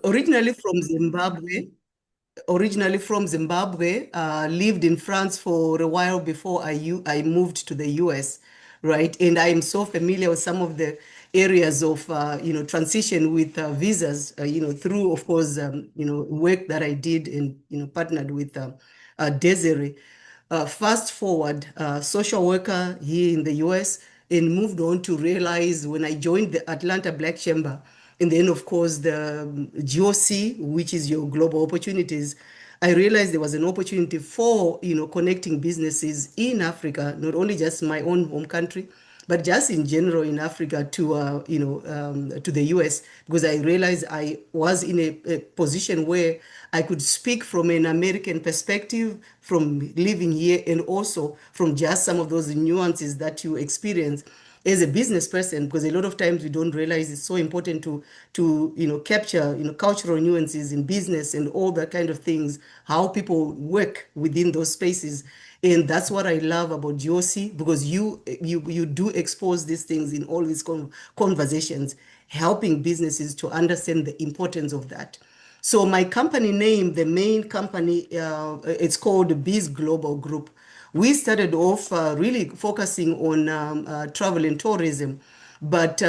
Originally from Zimbabwe, lived in France for a while before I moved to the US, right? And I am so familiar with some of the areas of, transition with visas, through, of course, work that I did and, partnered with Desiree. Fast forward, social worker here in the US, and moved on to realize when I joined the Atlanta Black Chamber, and then, of course, the GOC, which is your global opportunities, I realized there was an opportunity for, connecting businesses in Africa, not only just my own home country, but just in general in Africa to, to the US, because I realized I was in a position where I could speak from an American perspective, from living here, and also from just some of those nuances that you experience as a business person, because a lot of times we don't realize it's so important to capture cultural nuances in business and all that kind of things, how people work within those spaces. And that's what I love about GOC, because you do expose these things in all these conversations, helping businesses to understand the importance of that. So my company name, the main company, it's called Biz Global Group. We started off really focusing on travel and tourism, but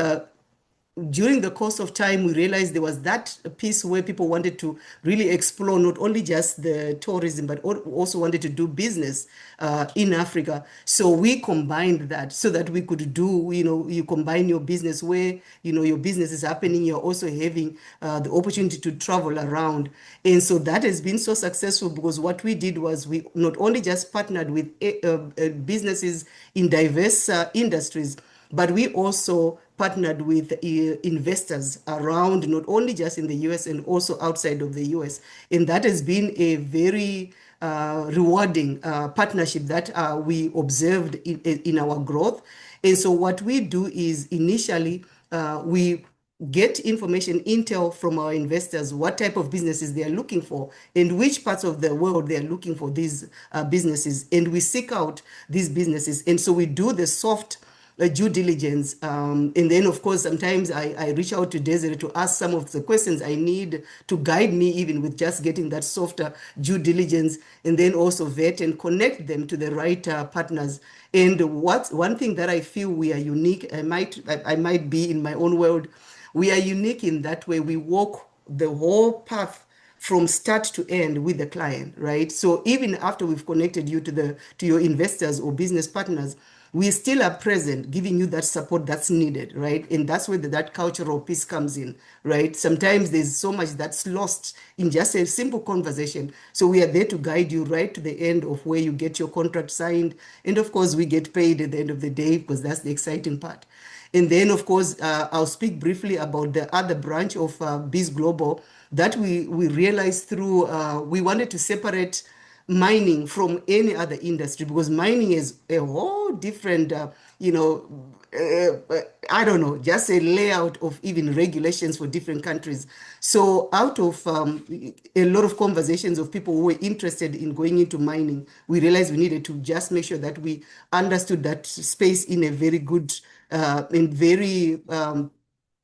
during the course of time, we realized there was that piece where people wanted to really explore not only just the tourism, but also wanted to do business in Africa. So we combined that so that we could do, you combine your business where, your business is happening. You're also having the opportunity to travel around. And so that has been so successful because what we did was we not only just partnered with businesses in diverse industries, but we also partnered with investors around, not only just in the US and also outside of the US. And that has been a very rewarding partnership that we observed in our growth. And so what we do is initially we get information, intel from our investors, what type of businesses they are looking for and which parts of the world they are looking for these businesses. And we seek out these businesses. And so we do the soft due diligence. And then, of course, sometimes I reach out to Desiree to ask some of the questions I need to guide me, even with just getting that softer due diligence, and then also vet and connect them to the right partners. And one thing that I feel we are unique, I might be in my own world, we are unique in that way we walk the whole path from start to end with the client, right? So even after we've connected you to your investors or business partners, we still are present, giving you that support that's needed, right? And that's where that cultural piece comes in, right? Sometimes there's so much that's lost in just a simple conversation. So we are there to guide you right to the end of where you get your contract signed. And of course, we get paid at the end of the day because that's the exciting part. And then, of course, I'll speak briefly about the other branch of Biz Global that we realized through, we wanted to separate mining from any other industry because mining is a whole different, I don't know, just a layout of even regulations for different countries. So out of a lot of conversations of people who were interested in going into mining, we realized we needed to just make sure that we understood that space in a very good, in very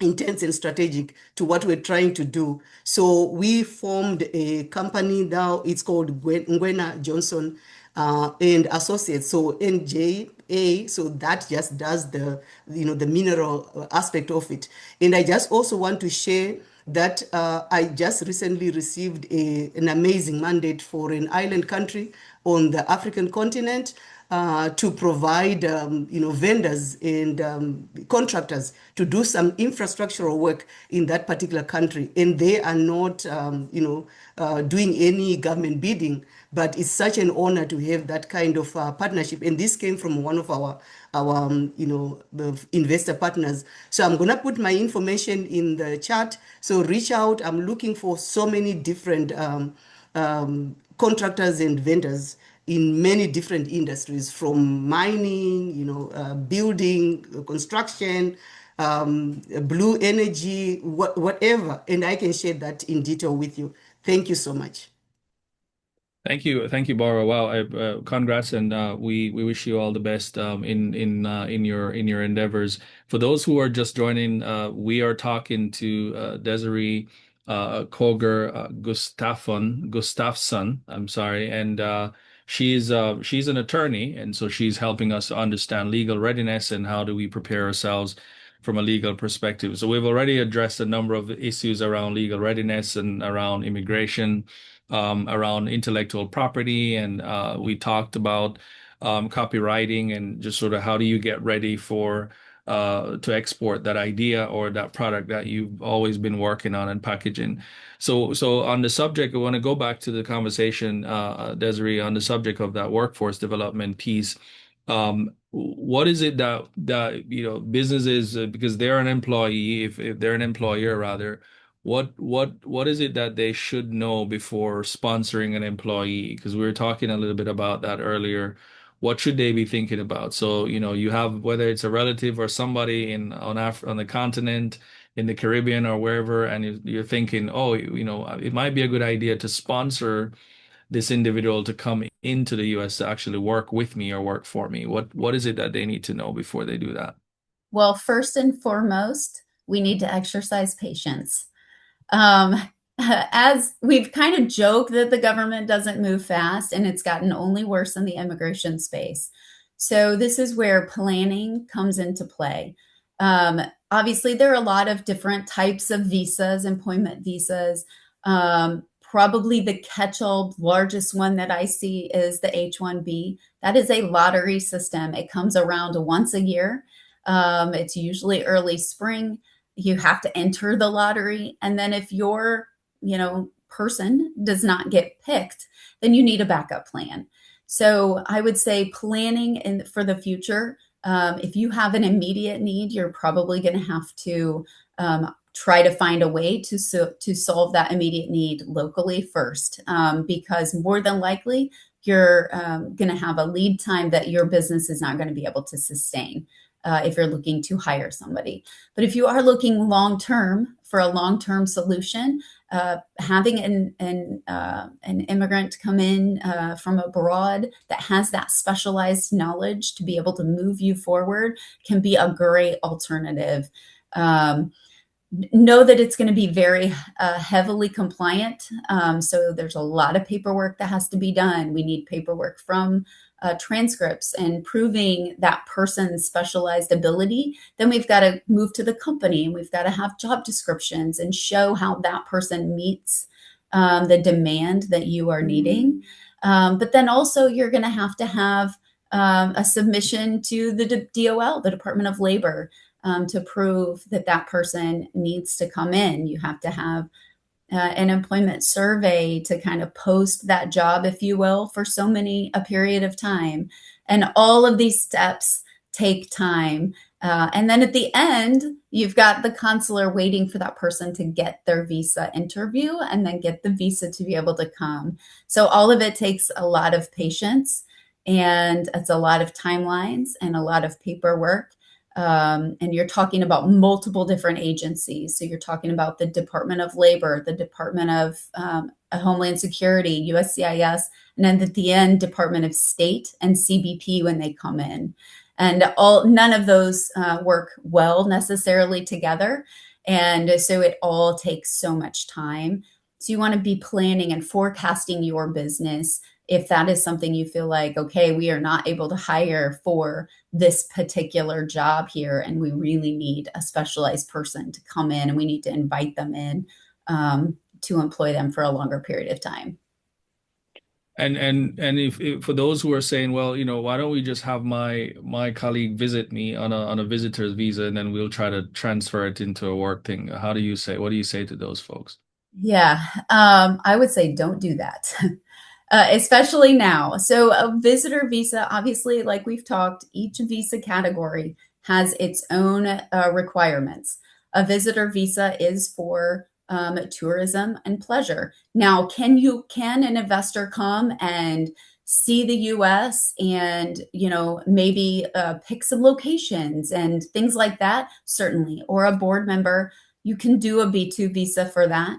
intense and strategic to what we're trying to do. So we formed a company now. It's called Ngwena Johnson and Associates. So NJA. So that just does the mineral aspect of it. And I just also want to share that I just recently received an amazing mandate for an island country on the African continent to provide, vendors and contractors to do some infrastructural work in that particular country. And they are not, doing any government bidding, but it's such an honor to have that kind of partnership. And this came from one of our the investor partners. So I'm going to put my information in the chat. So reach out. I'm looking for so many different contractors and vendors in many different industries, from mining, building, construction, blue energy, whatever. And I can share that in detail with you. Thank you so much. Thank you, Barbara. Wow, congrats, and we wish you all the best in your endeavors. For those who are just joining, we are talking to Desiree Gustafson. I'm sorry, and she's an attorney, and so she's helping us to understand legal readiness and how do we prepare ourselves from a legal perspective. So we've already addressed a number of issues around legal readiness and around immigration, around intellectual property, and we talked about copywriting and just sort of how do you get ready for to export that idea or that product that you've always been working on and packaging. So on the subject, I want to go back to the conversation, Desiree, on the subject of that workforce development piece. What is it that businesses, because they're an employee, if they're an employer rather, what is it that they should know before sponsoring an employee? Because we were talking a little bit about that earlier. What should they be thinking about? So, you have whether it's a relative or somebody on the continent, in the Caribbean or wherever, and you're thinking, oh, it might be a good idea to sponsor this individual to come into the US to actually work with me or work for me. What is it that they need to know before they do that? Well, first and foremost, we need to exercise patience. Um, as we've kind of joked that the government doesn't move fast, and it's gotten only worse in the immigration space. So, this is where planning comes into play. Um, Obviously, there are a lot of different types of visas, employment visas. Probably the catch-all largest one that I see is the H-1B. That is a lottery system. It comes around once a year. It's usually early spring. You have to enter the lottery, and then if your person does not get picked, then you need a backup plan. So I would say planning for the future. If you have an immediate need, you're probably going to have to try to find a way to solve that immediate need locally first, because more than likely you're going to have a lead time that your business is not going to be able to sustain. If you're looking to hire somebody. But if you are looking long term for a long term solution, having an immigrant come in from abroad that has that specialized knowledge to be able to move you forward can be a great alternative. Know that it's going to be very heavily compliant. So there's a lot of paperwork that has to be done. We need paperwork from transcripts and proving that person's specialized ability. Then we've got to move to the company and we've got to have job descriptions and show how that person meets the demand that you are needing. But then also you're going to have a submission to the DOL, the Department of Labor, to prove that that person needs to come in. You have to have an employment survey to kind of post that job, if you will, for a period of time. And all of these steps take time. And then at the end, you've got the consular waiting for that person to get their visa interview and then get the visa to be able to come. So all of it takes a lot of patience, and it's a lot of timelines and a lot of paperwork. And you're talking about multiple different agencies. So you're talking about the Department of Labor, the Department of Homeland Security, USCIS, and then at the end, Department of State and CBP when they come in. And none of those work well necessarily together. And so it all takes so much time. So you want to be planning and forecasting your business if that is something you feel like, okay, we are not able to hire for this particular job here, and we really need a specialized person to come in, and we need to invite them in to employ them for a longer period of time. And if for those who are saying, well, why don't we just have my colleague visit me on a visitor's visa and then we'll try to transfer it into a work thing? What do you say to those folks? Yeah, I would say don't do that. Especially now. So a visitor visa, obviously, like we've talked, each visa category has its own requirements. A visitor visa is for tourism and pleasure. Now, can an investor come and see the U.S. and maybe pick some locations and things like that? Certainly. Or a board member, you can do a B2 visa for that.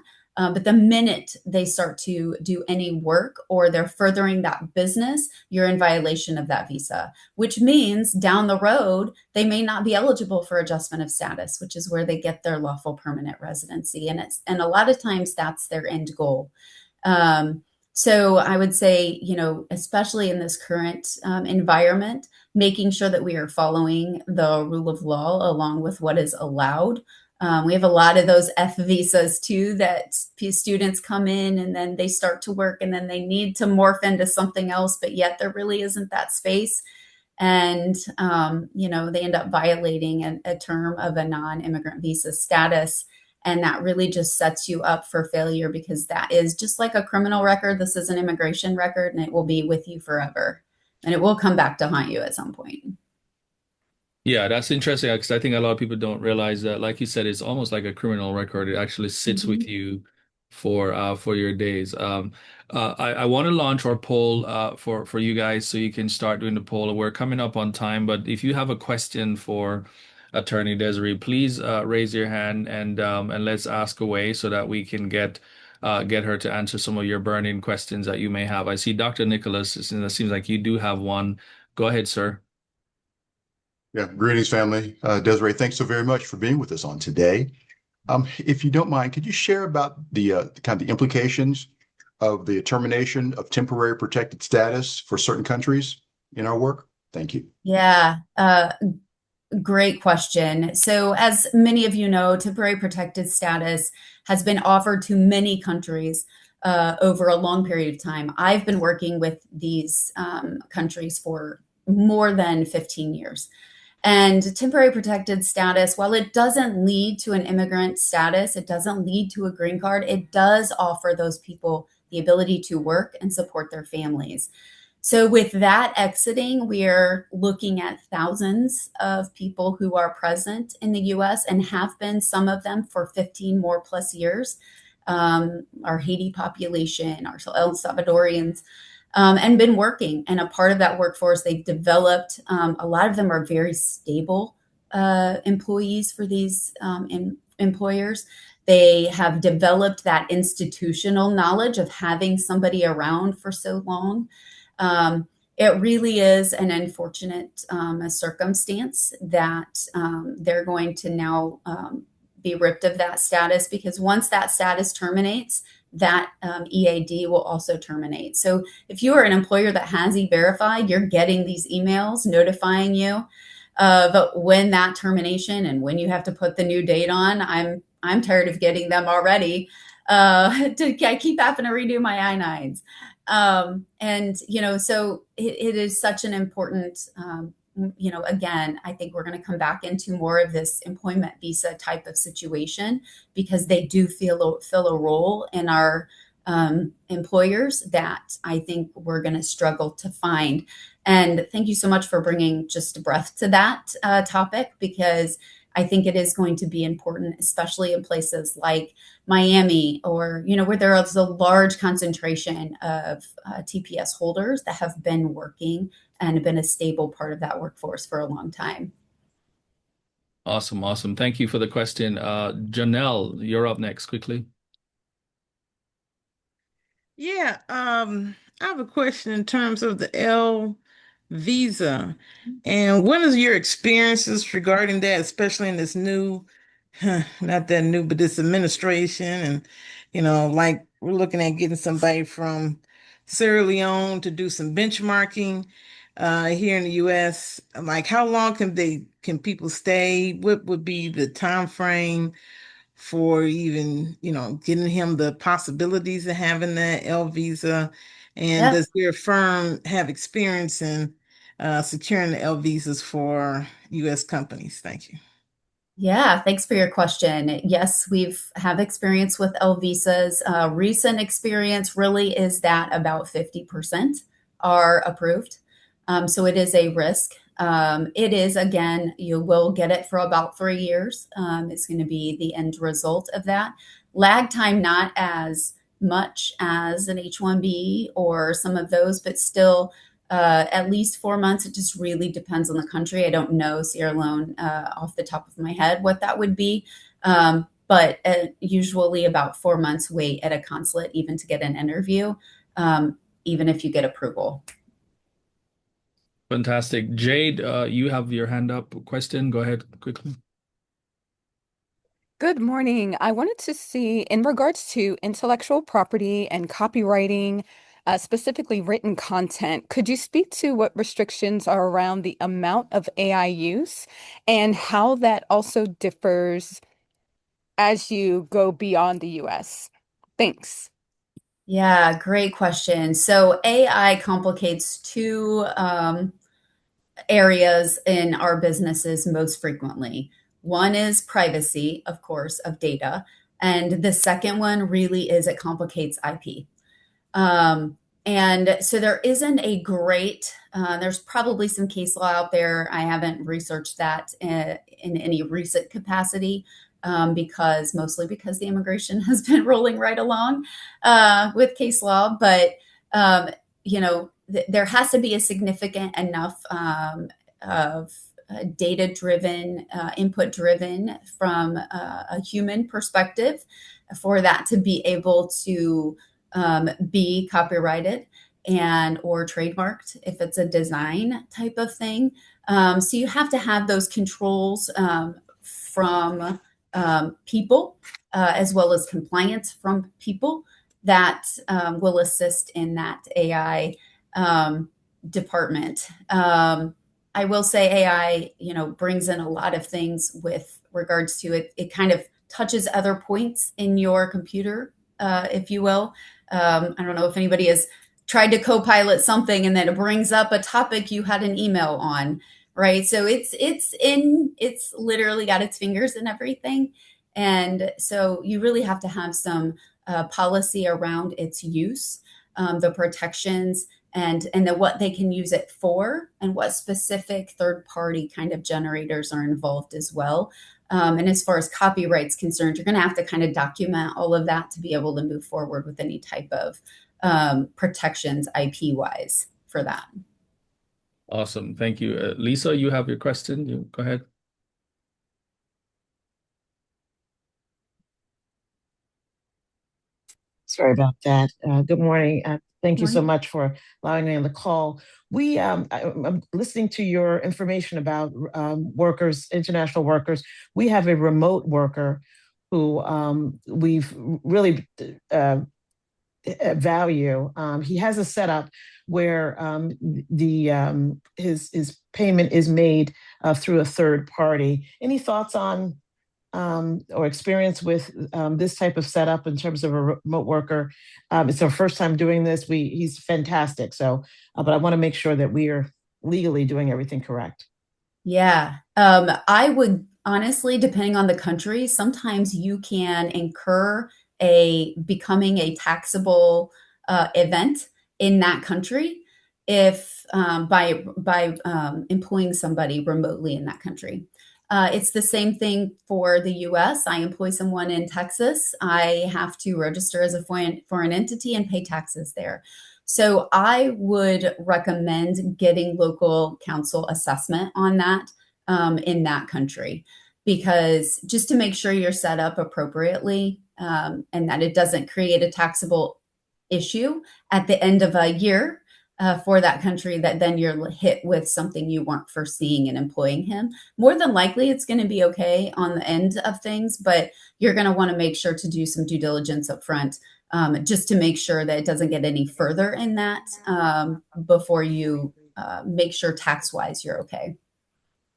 But the minute they start to do any work or they're furthering that business, you're in violation of that visa, which means down the road, they may not be eligible for adjustment of status, which is where they get their lawful permanent residency. And a lot of times that's their end goal. So I would say, especially in this current environment, making sure that we are following the rule of law along with what is allowed. We have a lot of those F visas too, that students come in and then they start to work and then they need to morph into something else, but yet there really isn't that space. And, they end up violating a term of a non-immigrant visa status. And that really just sets you up for failure, because that is just like a criminal record. This is an immigration record, and it will be with you forever. And it will come back to haunt you at some point. Yeah, that's interesting because I think a lot of people don't realize that, like you said, it's almost like a criminal record. It actually sits with you for your days. I want to launch our poll for you guys so you can start doing the poll. We're coming up on time, but if you have a question for Attorney Desiree, please raise your hand and let's ask away so that we can get her to answer some of your burning questions that you may have. I see Dr. Nicholas, it seems like you do have one. Go ahead, sir. Yeah, greetings, family. Desiree, thanks so very much for being with us on today. If you don't mind, could you share about the kind of the implications of the termination of temporary protected status for certain countries in our work? Thank you. Yeah, great question. So, as many of you know, temporary protected status has been offered to many countries over a long period of time. I've been working with these countries for more than 15 years. And temporary protected status, while it doesn't lead to an immigrant status, it doesn't lead to a green card, it does offer those people the ability to work and support their families. So with that exiting, we're looking at thousands of people who are present in the US and have been, some of them for 15 more plus years. Our Haiti population, our El Salvadorians, and been working. And a part of that workforce, they've developed, a lot of them are very stable employees for these employers. They have developed that institutional knowledge of having somebody around for so long. It really is an unfortunate circumstance that they're going to now be ripped of that status, because once that status terminates, that EAD will also terminate. So if you are an employer that has E-Verified, you're getting these emails notifying you of when that termination and when you have to put the new date on. I'm tired of getting them already. I keep having to redo my I-9s. So it is such an important, again, I think we're going to come back into more of this employment visa type of situation, because they do fill a role in our employers that I think we're going to struggle to find. And thank you so much for bringing just a breath to that topic, because I think it is going to be important, especially in places like Miami, or, where there is a large concentration of TPS holders that have been working and been a stable part of that workforce for a long time. Awesome. Thank you for the question. Janelle, you're up next, quickly. Yeah, I have a question in terms of the L visa. And what is your experiences regarding that, especially in this new, not that new, but this administration? And, like we're looking at getting somebody from Sierra Leone to do some benchmarking here in the US. Like, how long can people stay? What would be the time frame for even, getting him the possibilities of having that L visa? And Yeah. does your firm have experience in securing the L visas for US companies? Thank you. Yeah, thanks for your question. Yes, we've have experience with L visas. Recent experience really is that about 50% are approved. So it is a risk. It is, again, you will get it for about 3 years. It's going to be the end result of that. Lag time, not as much as an H-1B or some of those, but still at least 4 months. It just really depends on the country. I don't know Sierra Leone off the top of my head what that would be. But but usually about 4 months wait at a consulate even to get an interview, even if you get approval. Fantastic. Jade, you have your hand up. Question. Go ahead quickly. Good morning. I wanted to see, in regards to intellectual property and copywriting, specifically written content, could you speak to what restrictions are around the amount of AI use and how that also differs as you go beyond the US? Thanks. Yeah, great question. So AI complicates two areas in our businesses most frequently. One is privacy, of course, of data. And the second one really is it complicates IP. And so there isn't a great, there's probably some case law out there. I haven't researched that in any recent capacity mostly because the immigration has been rolling right along with case law. But, there has to be a significant enough of data-driven, input-driven from a human perspective for that to be able to be copyrighted and or trademarked if it's a design type of thing. So you have to have those controls from people as well as compliance from people that will assist in that AI department. I will say AI, brings in a lot of things with regards to it. It kind of touches other points in your computer, if you will. I don't know if anybody has tried to co-pilot something and then it brings up a topic you had an email on, right? So it's literally got its fingers in everything. And so you really have to have some policy around its use, the protections, and then what they can use it for and what specific third-party kind of generators are involved as well. And as far as copyright's concerned, you're going to have to kind of document all of that to be able to move forward with any type of protections IP-wise for that. Awesome. Thank you. Lisa, you have your question. Go ahead. Sorry about that. Good morning. Thank you so Morning. much for allowing me on the call. I'm listening to your information about workers, international workers. We have a remote worker who we've really value. He has a setup where his payment is made through a third party. Any thoughts on or experience with this type of setup in terms of a remote worker? It's our first time doing this. He's fantastic. So, but I want to make sure that we are legally doing everything correct. Yeah. I would honestly, depending on the country, sometimes you can incur becoming a taxable event in that country if by employing somebody remotely in that country. It's the same thing for the US. I employ someone in Texas. I have to register as a foreign entity and pay taxes there. So I would recommend getting local counsel assessment on that in that country, because just to make sure you're set up appropriately and that it doesn't create a taxable issue at the end of a year for that country, that then you're hit with something you weren't foreseeing in employing him. More than likely, it's going to be okay on the end of things, but you're going to want to make sure to do some due diligence up front just to make sure that it doesn't get any further in that before you make sure tax-wise you're okay.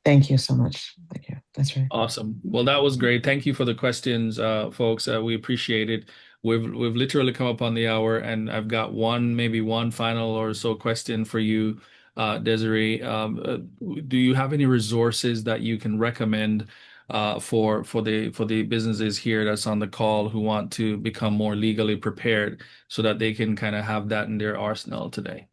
Thank you so much. Thank you. That's right. Awesome. Well, that was great. Thank you for the questions, folks. We appreciate it. We've literally come up on the hour, and I've got maybe one final or so question for you, Desiree. Do you have any resources that you can recommend for the businesses here that's on the call who want to become more legally prepared so that they can kind of have that in their arsenal today?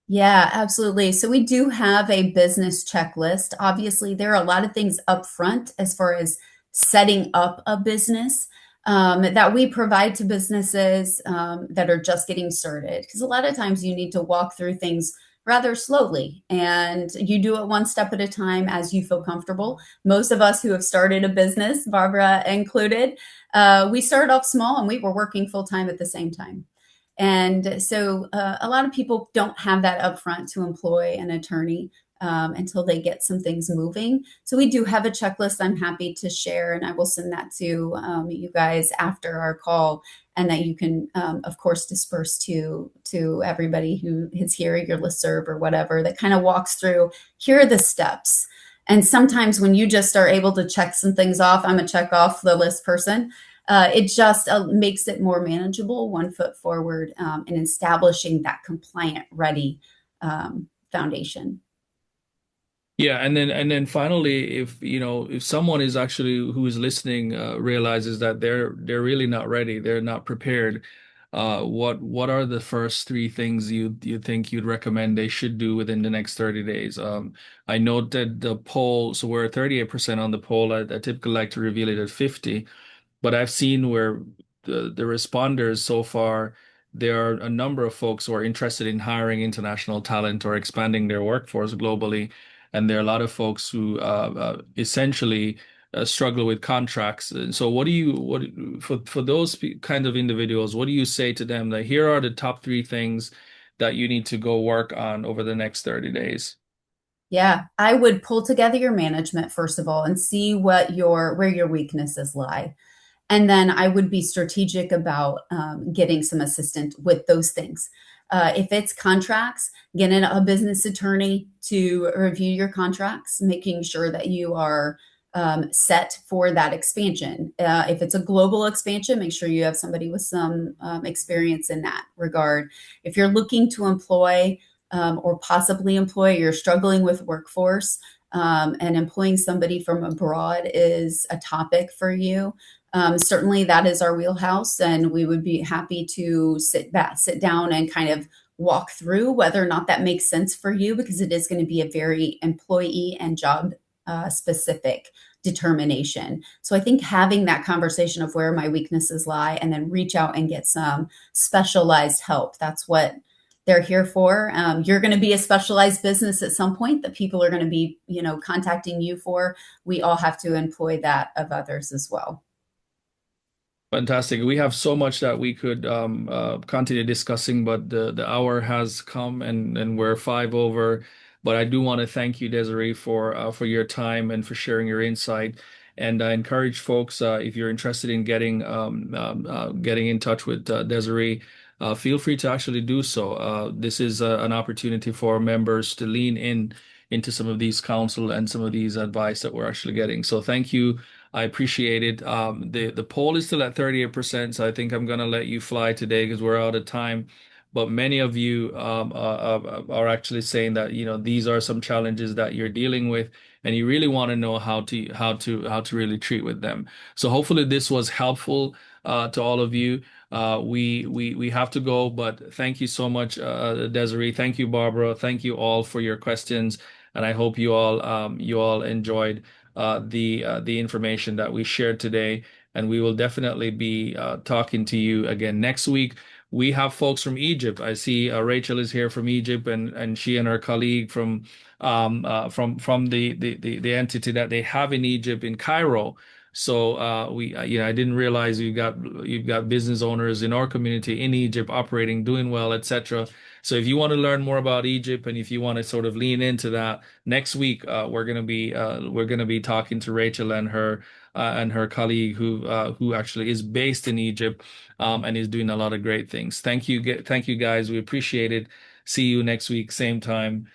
Yeah, absolutely. So we do have a business checklist. Obviously, there are a lot of things up front as far as setting up a business that we provide to businesses that are just getting started. Because a lot of times you need to walk through things rather slowly, and you do it one step at a time as you feel comfortable. Most of us who have started a business, Barbara included, we started off small and we were working full time at the same time. And so a lot of people don't have that upfront to employ an attorney until they get some things moving. So we do have a checklist I'm happy to share, and I will send that to you guys after our call, and that you can, of course, disperse to everybody who is here, your listserv or whatever, that kind of walks through, here are the steps. And sometimes when you just are able to check some things off, I'm a check off the list person, it just makes it more manageable, one foot forward, in establishing that compliant, ready foundation. Yeah, and then finally, if someone is actually who is listening realizes that they're really not ready, they're not prepared, what are the first three things you think you'd recommend they should do within the next 30 days? I note that the poll, so we're at 38% on the poll. I typically like to reveal it at 50, but I've seen where the responders so far, there are a number of folks who are interested in hiring international talent or expanding their workforce globally. And there are a lot of folks who essentially struggle with contracts. And so for those kind of individuals, what do you say to them that here are the top three things that you need to go work on over the next 30 days? Yeah, I would pull together your management first of all and see where your weaknesses lie. And then I would be strategic about getting some assistance with those things. If it's contracts, getting a business attorney to review your contracts, making sure that you are set for that expansion. If it's a global expansion, make sure you have somebody with some experience in that regard. If you're looking to employ or possibly employ, you're struggling with workforce, and employing somebody from abroad is a topic for you. Certainly that is our wheelhouse, and we would be happy to sit down and kind of walk through whether or not that makes sense for you, because it is going to be a very employee and job specific determination. So I think having that conversation of where my weaknesses lie and then reach out and get some specialized help. That's what they're here for. You're going to be a specialized business at some point that people are going to be, contacting you for. We all have to employ that of others as well. Fantastic. We have so much that we could continue discussing, but the hour has come and we're 5 over. But I do want to thank you, Desiree, for your time and for sharing your insight. And I encourage folks, if you're interested in getting in touch with Desiree, feel free to actually do so. This is an opportunity for members to lean into some of these counsel and some of these advice that we're actually getting. So thank you. I appreciate it. The poll is still at 38%, so I think I'm going to let you fly today because we're out of time. But many of you are actually saying that these are some challenges that you're dealing with, and you really want to know how to really treat with them. So hopefully this was helpful to all of you. We have to go, but thank you so much, Desiree. Thank you, Barbara. Thank you all for your questions, and I hope you all enjoyed the information that we shared today. And we will definitely be talking to you again next week. We have folks from Egypt. I see Rachel is here from Egypt, and she and her colleague from the entity that they have in Egypt in Cairo. So I didn't realize you've got business owners in our community in Egypt operating, doing well, etc. So if you want to learn more about Egypt, and if you want to sort of lean into that, next week we're gonna be talking to Rachel and her colleague who actually is based in Egypt and is doing a lot of great things. Thank you guys. We appreciate it. See you next week, same time,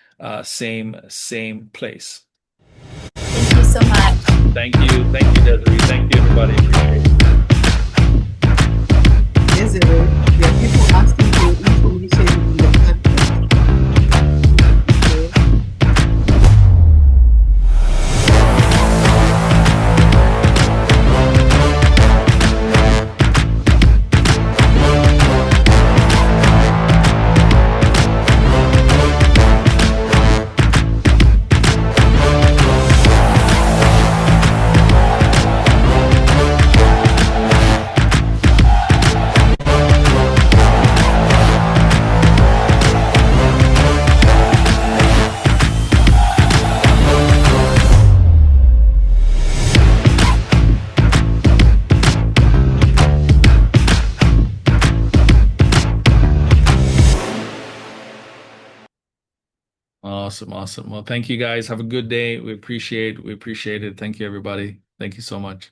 same place. Thank you so much. Thank you, Desiree. Thank you, everybody. Appreciate it. Desiree, there are people asking for information in the chat. Awesome. Awesome. Well, thank you guys. Have a good day. We appreciate it. Thank you, everybody. Thank you so much.